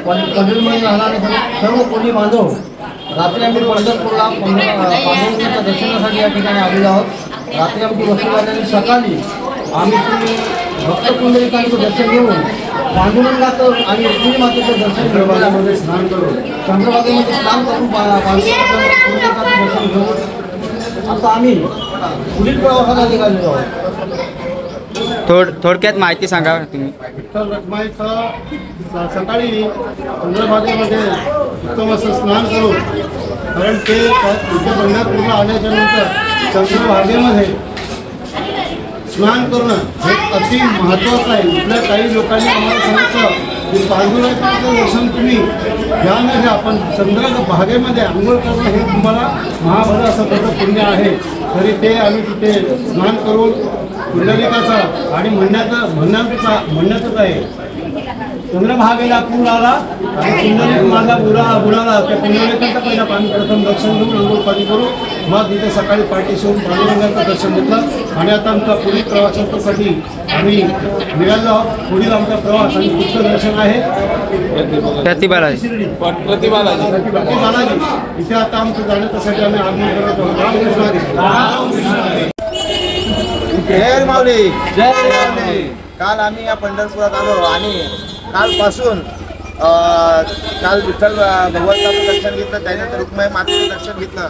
पनवेलमध्ये राहणारे सर्व कोणी बांधव रात्री आम्ही पंढरपूरला पांडुरंगाच्या दर्शनासाठी या ठिकाणी आलेलो आहोत. रात्री आमची वस्ती झाल्याने सकाळी आम्ही भक्त पुंडलिकांचं दर्शन घेऊन पांडुरंगाचं आणि रुक्मिणी मातेचं दर्शन घेऊन स्नान करून चंद्रभागेमध्ये स्नान करून पुंडलिकाचं दर्शन घेऊन आता आम्ही पुढील प्रवासाला निघालेलो आहोत. थोडक्यात माहिती सांगा तुम्ही. विठ्ठल रखुमाईचं सकाळी चंद्रभागेमध्ये उत्तम असं स्नान करून, कारण ते इथे पंढरपूरला आल्याच्या नंतर चंद्रभागेमध्ये स्नान करणं हे अति महत्त्वाचं आहे. इथल्या काही लोकांनी आम्हाला सांगितलं की पांडुरंगाचं दर्शन तुम्ही घ्या न घ्या, पण चंद्रभागेमध्ये आंघोळ करणं हे तुम्हाला महाबळ असं त्याचं पुण्य आहे. तरी ते आम्ही तिथे स्नान करून पुंडलिकाचा आणि म्हणण्यातच आहे चंद्रभागेला पूर आला आणि पुंडलिक माझा बुडाला. त्या पुंडलिकाचं पहिला प्रथम दर्शन घेऊन अंघोळ पाणी करून मग तिथे सकाळी पाठी शिवून पांडुरंगाचं दर्शन घेतलं. आणि आता आमचा पुढील प्रवासासाठी आम्ही निघालो आहोत. पुढील आमचा प्रवास आणि पुढचं दर्शन आहे प्रतिबालाजी. इथे आता आमचं जाण्यासाठी आम्ही आगमन करत आहोत. जय माऊली. काल आम्ही या पंढरपुरात आलो आणि कालपासून काल विठ्ठल भगवंताचं दर्शन घेतलं, त्यानंतर रुक्मिणी मातेचं दर्शन घेतलं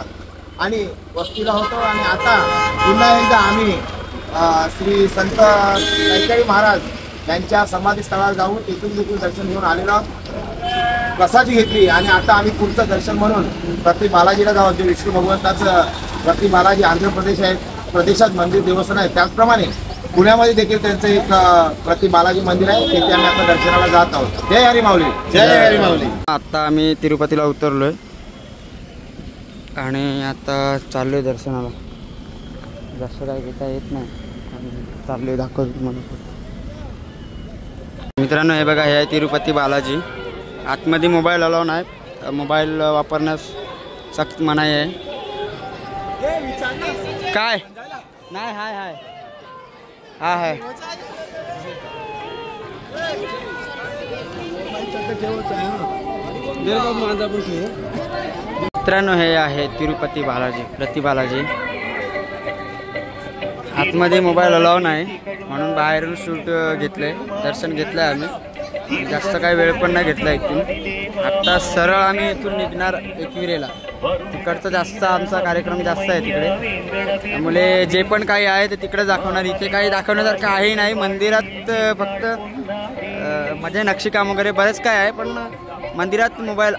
आणि वस्तीला होतो. आणि आता पुन्हा एकदा आम्ही श्री संत कैकाडी महाराज यांच्या समाधीस्थळाला जाऊन तिथून देखील दर्शन घेऊन आलेलो, प्रसादी घेतली. आणि आता आम्ही पुढचं दर्शन म्हणून प्रति बालाजीला जाऊ. जे विष्णू भगवंताचं प्रति बालाजी आंध्र प्रदेशात मंदिर देवस्थान आहे, त्याचप्रमाणे पुण्यामध्ये देखील त्यांचं एक प्रति बालाजी मंदिर आहे, तिथे आम्ही आता दर्शनाला जात आहोत. जय हरी माऊली. जय हरी माऊली. आता आम्ही तिरुपतीला उतरलोय आणि आता चाललोय दर्शनाला. जास्त काय घेता येत नाही आणि चाललोय, दाखवतो तुम्हाला. मित्रांनो हे बघा, हे आहे तिरुपती बालाजी. आतमध्ये मोबाईल अलाव नाही, मोबाईल वापरण्यास सक्त मनाई आहे. काय नाही हाय हाय हा आहे. माझा पण मित्रांनो हे आहे तिरुपती बालाजी, प्रति बालाजी. आतमध्ये मोबाईल अलाव नाही म्हणून बाहेरून शूट घेतलंय, दर्शन घेतलंय आम्ही. जास्त काही वेळ पण नाही घेतला इथून. आत्ता सरळ आम्ही इथून निघणार एकविरेला. तिकडचं जास्त आमचा कार्यक्रम जास्त आहे तिकडे, त्यामुळे जे पण काही आहे ते तिकडे दाखवणार. इथे काही दाखवण्यासारखं काही नाही. मंदिरात फक्त म्हणजे नक्षीकाम वगैरे बरेच काय आहे, पण मंदिरात मोबाईल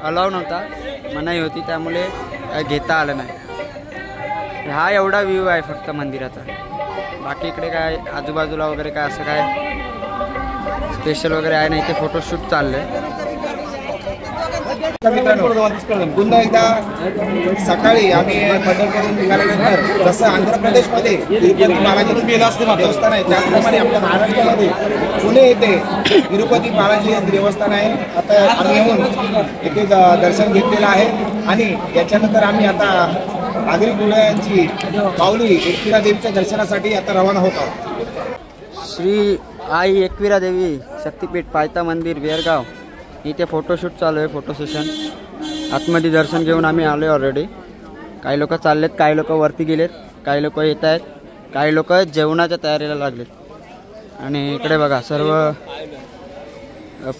अलाव नव्हता, मनाई होती, त्यामुळे घेता आलं नाही. हा एवढा व्ह्यू आहे फक्त मंदिराचा. बाकी इकडे काय आजूबाजूला वगैरे काय असं काय स्पेशल वगैरे आहे नाही. इथे फोटोशूट चाललंय. मित्रांनो पुन्हा एकदा सकाळी आम्ही पंढरपूरहून निघाल्यानंतर जसं आंध्र प्रदेशमध्ये तिरुपती बालाजी देवस्थान आहे, त्याप्रमाणे आपल्या महाराष्ट्रामध्ये पुणे येथे तिरुपती बालाजी देवस्थान आहे. आता आम्ही येऊन इथे दर्शन घेतलेलं आहे आणि याच्यानंतर आम्ही आता नागरिक मंडळांची माऊली एकविरा देवीच्या दर्शनासाठी आता रवाना होत आहोत. श्री आई एकविरा देवी शक्तीपीठ पायथा मंदिर बेरगाव इथे फोटोशूट चालू आहे, फोटो सेशन. आतमध्ये दर्शन घेऊन आम्ही आलो आहे ऑलरेडी. काही लोक चाललेत, काही लोक वरती गेलेत, काही लोक येत आहेत, काही लोक जेवणाच्या तयारीला लागलेत. आणि इकडे बघा सर्व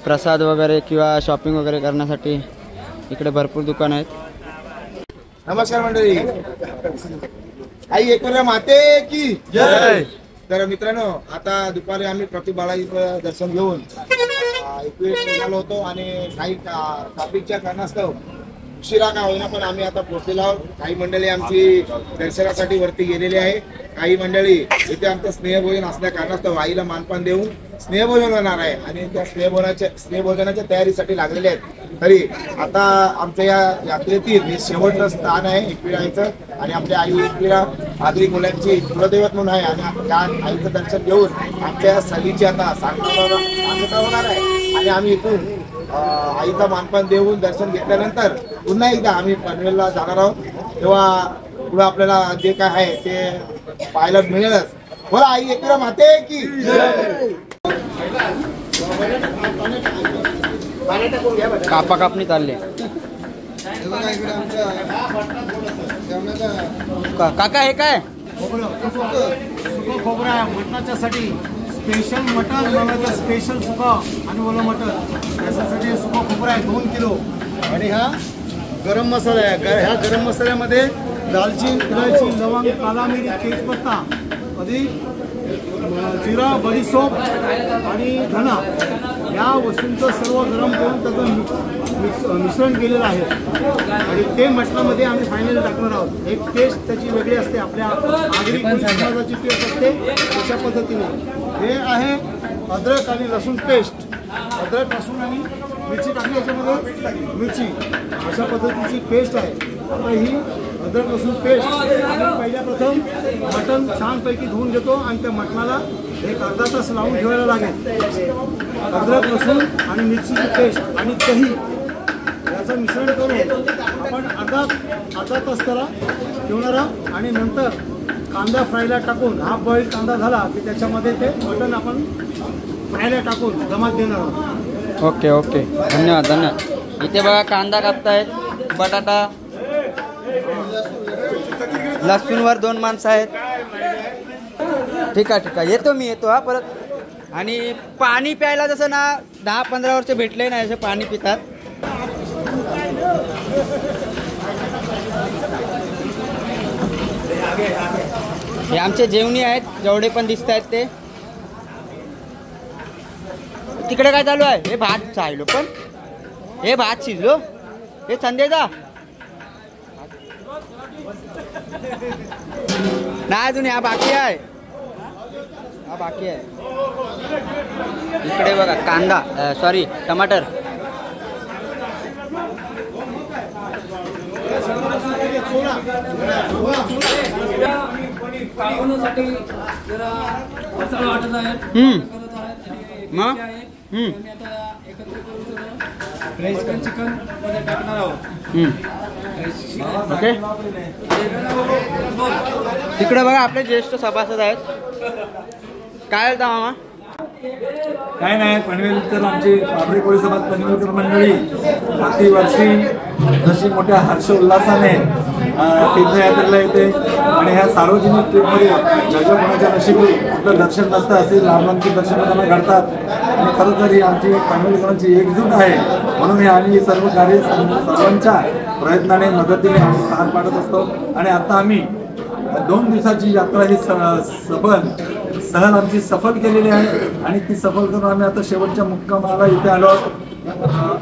प्रसाद वगैरे किंवा शॉपिंग वगैरे करण्यासाठी इकडे भरपूर दुकान आहेत. नमस्कार मंडळी, आई एकविरा माते की जय. तर मित्रांनो आता दुपारी आम्ही प्रति बालाजीचं दर्शन घेऊन एकविरेला निघालो होतो आणि काही ट्रॅफिकच्या कारणास्तव उशिरा का होईना पण आम्ही आता पोहोचलेलो आहोत. काही मंडळी आमची दर्शनासाठी वरती गेलेली आहे. काही मंडळी इथे आमचं स्नेहभोजन असल्या कारणास्तव आईला मानपान देऊन स्नेहभोजन होणार आहे आणि त्या स्नेहभोजनाच्या तयारीसाठी लागलेले आहेत. तरी आता आमच्या या यात्रेतील हे शेवटचं स्थान आहे एकविराचं आणि आपल्या आई एकविरा आगरी मुलांची कुलदैवत म्हणून आहे आणि त्या आईचं दर्शन घेऊन आमच्या सलीची आता सांगता होणार आहे आणि आम्ही इथून आईचा मानपान देऊन दर्शन घेतल्यानंतर पुन्हा एकदा आम्ही पनवेलला जाणार आहोत. तेव्हा पुढे आपल्याला जे काय आहे ते पाहायला मिळेलच. बोला आई एकविरा माते की कापा कापणी चालले. काका हे काय सुकं खोबरं आहे मटणाच्यासाठी. स्पेशल मटण बनवायचं, स्पेशल सुकं आणि ओलं मटण याच्यासाठी सुकं खोबरं आहे 2 किलो. आणि हा गरम मसाला आहे. ह्या गरम मसाल्यामध्ये दालचीन, इलायची, लवंग, काला मिरी, तेजपत्ता, अधिक जिरा, बडीशोप आणि धना या वस्तूंचं सर्व गरम करून त्याचं मिश्रण केलेलं आहे आणि ते मटणामध्ये आम्ही फायनली टाकणार आहोत. एक टेस्ट त्याची वेगळी असते, आपल्या आगरी समाजाची टेस्ट असते अशा पद्धतीने. हे आहे अद्रक आणि लसूण पेस्ट. अद्रक, लसूण आणि मिरची टाकली, याच्यामध्ये मिरची अशा पद्धतीची पेस्ट आहे. आता ही अद्रक लसूण पेस्ट आपण पहिल्या प्रथम मटण छानपैकी धुवून घेतो आणि त्या मटणाला एक अर्धा तास लावून ठेवायला लागेल. अद्रक लसूण आणि मिरचीची पेस्ट आणि दही याचं मिश्रण करून आपण अर्धा तास त्याला ठेवणार आहोत आणि नंतर कांदा फ्रायला टाकून हा बॉईल कांदा झाला की त्याच्यामध्ये ते मटण आपण फ्रायला टाकून दमात देणार आहोत. ओके ओके, धन्यवाद धन्यवाद. इथे बघा कांदा कापतायत, बटाटा, लसूणवर 2 माणसं आहेत. ठीक आहे, येतो मी हा परत. आणि पाणी प्यायला जसं ना 10-15 वर्ष भेटले नाही असं पाणी पितात. हे आमचे जेवणी आहेत, जेवढे पण दिसत आहेत ते. तिकडे काय चालू आहे? हे भात चाललो, पण हे भात शिजलो, हे संदेचा नाही अजून, हा बाकी आहे, हा बाकी आहे. इकडे बघा कांदा, सॉरी टमाटर. मग चिकन मध्ये टाकणार आहोत. ओके, तिकडे बघा आपले ज्येष्ठ सभासद आहेत. काय होता मामा? काय नाही, पनवेल तर आमची पाबरी कोळी समाज पनवेलकर मंडळी प्रतिवर्षी जशी मोठ्या हर्ष उल्हासाने तीर्थयात्रेला येते आणि ह्या सार्वजनिक ट्रीपमध्ये ज्याच्या कोणाच्या नशिबी कुठलं दर्शन नसतं असे लांब लांबची दर्शनं त्यांना घडतात आणि खरं तर ही आमची पनवेलकरांची एकजूट आहे म्हणून हे आम्ही सर्व कार्य सर्वांच्या प्रयत्नाने मदतीने आम्ही पार पाडत असतो. आणि आता आम्ही 2 दिवसाची यात्रा ही सहल आमची सफल केलेली आहे आणि ती सफल करून आम्ही आता शेवटच्या मुक्कामाला इथे आलो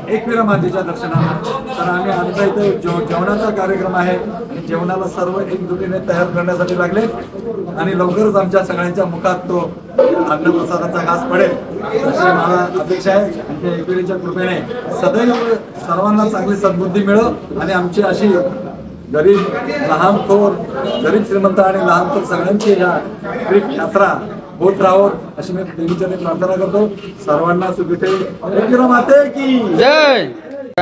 एकविरा मातेच्या दर्शनाला. तर आम्ही आमचा इथे जेवणाचा कार्यक्रम आहे आणि जेवणाला सर्व एकजुटीने तयार करण्यासाठी लागले आणि लवकरच आमच्या सगळ्यांच्या मुखात तो अन्नप्रसादाचा घास पडेल अशी मला अपेक्षा आहे. आमच्या एकविरेच्या कृपेने सदैव सर्वांना चांगली सद्बुद्धी मिळो आणि आमची अशी गरीब लहान थोर गरीब श्रीमंत आणि लहान थोर सगळ्यांची या ट्रिप यात्रा होत राहो अशी मी देवीचरणी प्रार्थना करतो. सर्वांना सुखी ठेव. एकविरा माते की जय.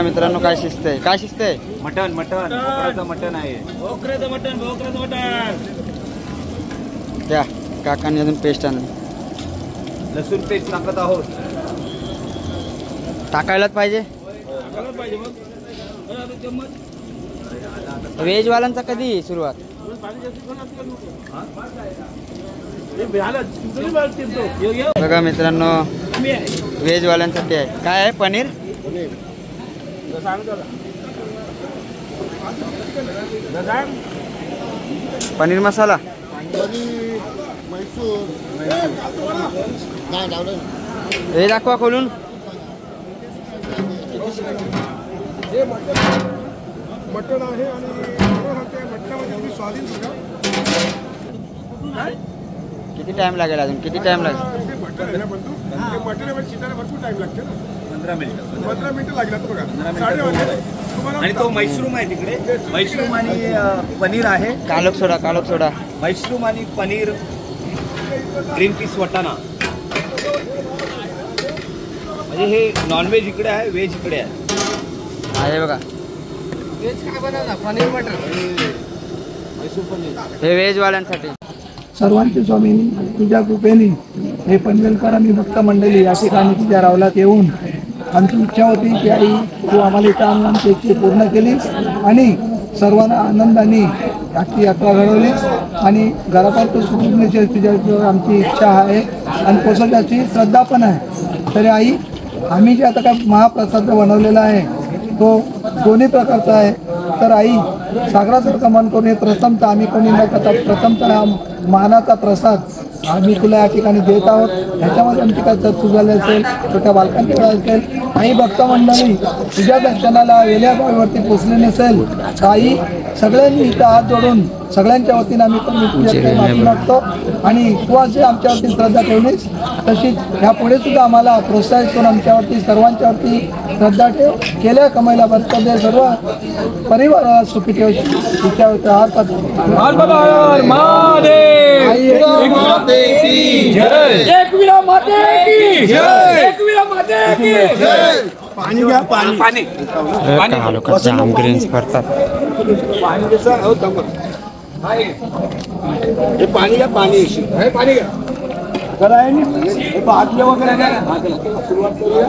मित्रांनो काय शिस्त आहे, काय शिस्त आहे? मटण भोकराचं मटण आहे. भोकराचं मटण द्या. काकांनी अजून पेस्ट आणली, लसूण पेस्ट टाकत आहोत. टाकायलाच पाहिजे. व्हेजवाल्यांचा कधी सुरुवात? बघा मित्रांनो व्हेजवाल्यांसाठी आहे. काय आहे? पनीर, पनीर मसाला, हे दाखवा खोलून. मटण आहे आणि मटणामध्ये स्वादिष्ट. किती टाइम लागेल अजून? किती टाइम लागेल? मटण शिजायला भरपूर टाइम लागते ना. 15 मिनिटं. 15 मिनिटं लागतात बघा. आणि तो मशरूम आहे तिकडे. मशरूम आणि पनीर आहे. कालोख सोडा. मशरूम आणि पनीर, ग्रीन पीस वाटाणा. म्हणजे हे नॉनव्हेज इकडे आहे, व्हेज इकडे आहे. बघा व्हेज काय बनवला? पनीर मटर, मैसूर पनीर. हे व्हेजवाल्यांसाठी. सर्वांच्या स्वामींनी तुझ्या कृपेने हे पनवेलकर आणि भक्त मंडळी या ठिकाणी तुझ्या रावलात येऊन आमची इच्छा होती की आई तू आम्हाला इथं आणून आमची इच्छा पूर्ण केलीस आणि सर्वांना आनंदाने आजची यात्रा घडवलीस आणि घरापासून तू सुटण्याची तुझ्या आमची इच्छा आहे आणि पोचवण्याची श्रद्धा पण आहे. तरी आई आम्ही जे आता काय महाप्रसाद बनवलेला आहे तो दोन्ही प्रकारचा आहे. तर आई सागरासारखं मन करून हे प्रथमतः आम्ही कोणी न करता प्रथमतः हा मानाचा प्रसाद आम्ही तुला या ठिकाणी देत आहोत. ह्याच्यामध्ये आमची काय चर्चा झाली असेल, छोट्या बालकांची असेल, काही भक्त मंडळी तुझ्या दर्शनाला वेल्या गावावरती पोचले नसेल काही सगळ्यांनी इथं हात जोडून सगळ्यांच्या वतीनं आम्ही पण तुझ्याकडे माफी मागतो आणि तू अशी आमच्यावरती श्रद्धा ठेवलीस तशीच ह्यापुढे सुद्धा आम्हाला प्रोत्साहित करून आमच्यावरती सर्वांच्यावरती श्रद्धा ठेव. केल्या कमाईला बरकत सर्व परिवाराला सुखी ठेव. पाणी घ्या. पाणी जाम ग्रीन्स करतात. हे पाणी घ्या. पाणी घ्या. जरा आहे बाटल्या वगैरे घ्या. सुरुवात करूया.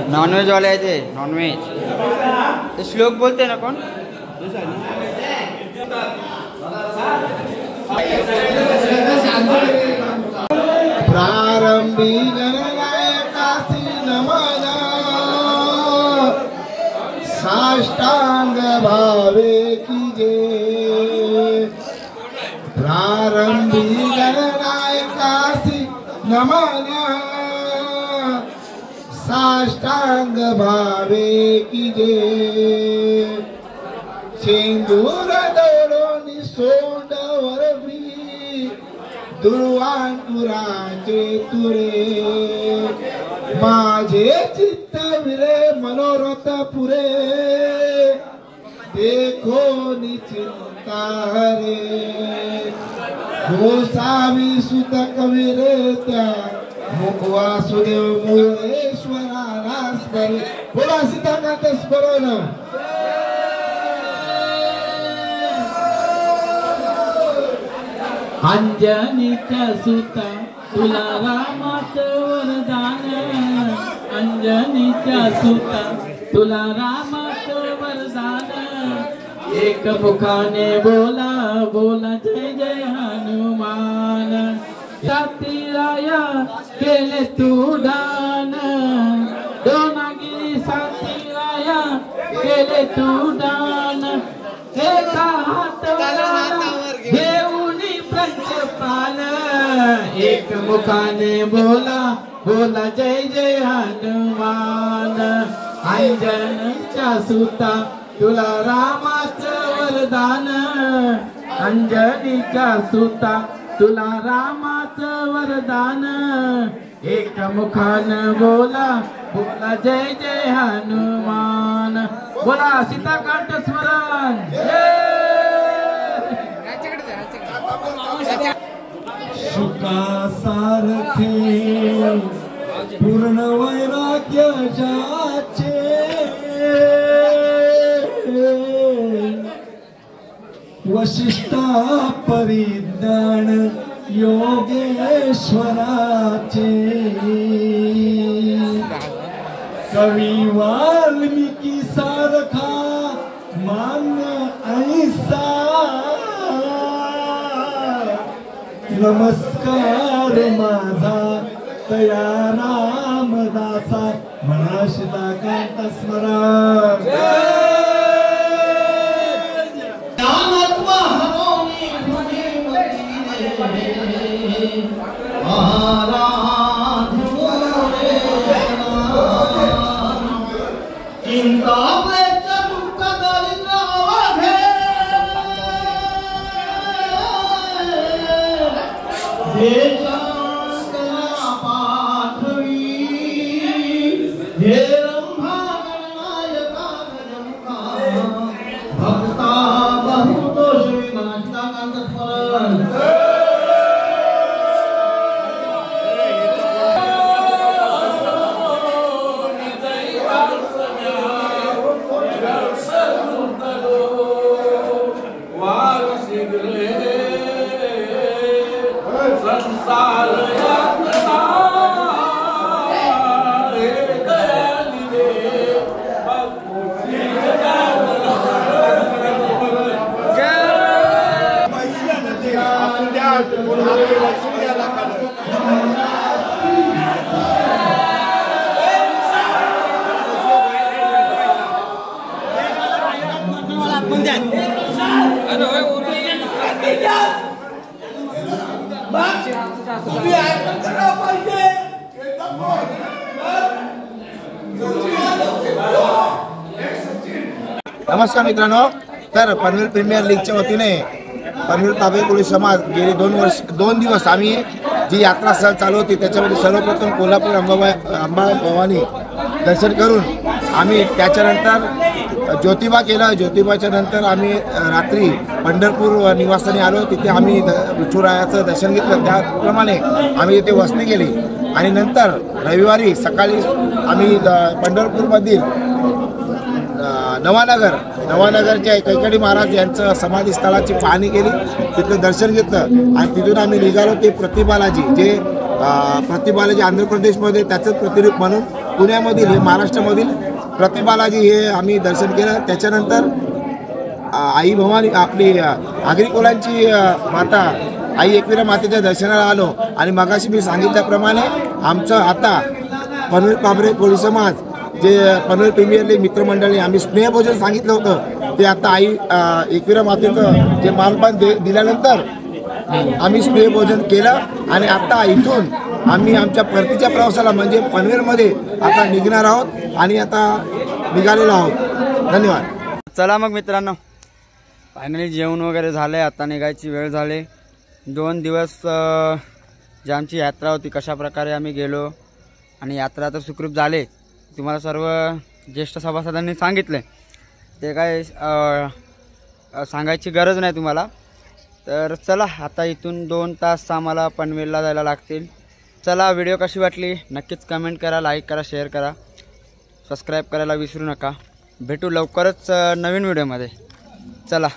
नॉनव्हेज वाले आहे ते. नॉनव्हेज ते श्लोक बोलते ना कोण? प्रारंभी गणनायकासी नमना साष्टांग भावे कीजे. प्रारंभी गणनायकासी नमना साष्टांग भावे कीजे. चेंदूर दौडोनी सोंडावर मी दुर्वांकुराचे तुरे माझे चित्त विरे मनोरथ पुरे देखो चिंता रे गोसावी सुत कविरे त्या वासुदेव मुरेश्वराला स्मरे बोला सीताकांत स्मरण अंजनीच्या सुता तुला रामाचं वरदान अंजनीच्या सुता तुला रामाचं वरदान एक मुखाने बोला बोला जय जय हनुमान सातीराया केले तू दान दोनागिरी सातीराया केले तू दान एका हातावर घेऊनी पंचपान एक मुखाने बोला बोला जय जय हनुमान अंजनीच्या सुता तुला रामाचं वरदान अंजनीच्या सुता तुला रामाचं वरदान एक मुखानं बोला बोला जय जय हनुमान बोला सीताकांत स्मरण सुका सारखे पूर्ण वैराग्याचे वशिष्ठा परिज्ञान योगेश्वराचे कवी वाल्मिकी सारखा मान्य ऐसा नमस्कार माझा तया रामदासा म्हणा सीताकांत स्मरण नमस्कार मित्रांनो, तर पनवेल प्रीमियर लीगच्या वतीने पनवेल पाबळे कोळी समाज गेली 2 दिवस आम्ही जी यात्रा सहल चालू होती त्याच्यामध्ये सर्वप्रथम कोल्हापूर अंबा भवानी दर्शन करून आम्ही त्याच्यानंतर ज्योतिबा केला. ज्योतिबाच्या नंतर आम्ही रात्री पंढरपूर निवासस्थानी आलो. तिथे आम्ही विठुरायाचं दर्शन घेतलं. त्याप्रमाणे आम्ही तिथे वस्ती केली आणि नंतर रविवारी सकाळी आम्ही पंढरपूरमधील नवानगरच्या कैकाडी महाराज यांचं समाधीस्थळाची पाहणी केली. तिथलं दर्शन घेतलं आणि तिथून आम्ही निघालो ते प्रतिबालाजी, जे प्रतिबालाजी आंध्र प्रदेशमध्ये त्याचंच प्रतिरूप म्हणून पुण्यामधील हे महाराष्ट्रामधील प्रतिबालाजी हे आम्ही दर्शन केलं. त्याच्यानंतर आई भवानी आपली आगरी कोलांची माता आई एकविरा मातेच्या दर्शनाला आलो आणि मगाशी मी सांगितल्याप्रमाणे आमचं आता पनवेल पाबळे कोळी समाज जे पनवेल प्रीमियर लीग मित्रमंडळी आम्ही स्नेहभोजन सांगितलं होतं ते आता आई एकविरा मातेचं जे मानपान दिल्यानंतर आम्ही स्नेहभोजन केलं आणि आता इथून आम्ही आमच्या परतीच्या प्रवासाला म्हणजे पनवेलमध्ये आता निघणार आहोत आणि आता निघालेलो आहोत. धन्यवाद. चला मग मित्रांनो, फायनली जेवण वगैरे झाले, आता निघायची वेळ झाली. 2 दिवस जी आमची यात्रा होती कशा प्रकारे आम्ही गेलो आणि यात्रा तर सुखरूप झाले. तुम्हाला सर्व ज्येष्ठ सभासदांनी सांगितले, ते काय सांगायची गरज नाही तुम्हाला. तर चला आता इथून 2 तास आम्हाला पनवेलला जायला लागतील. चला, व्हिडिओ कशी वाटली नक्कीच कमेंट करा, लाईक करा, शेअर करा, सबस्क्राईब करायला विसरू नका. भेटू लवकरच नवीन व्हिडिओमध्ये. चला.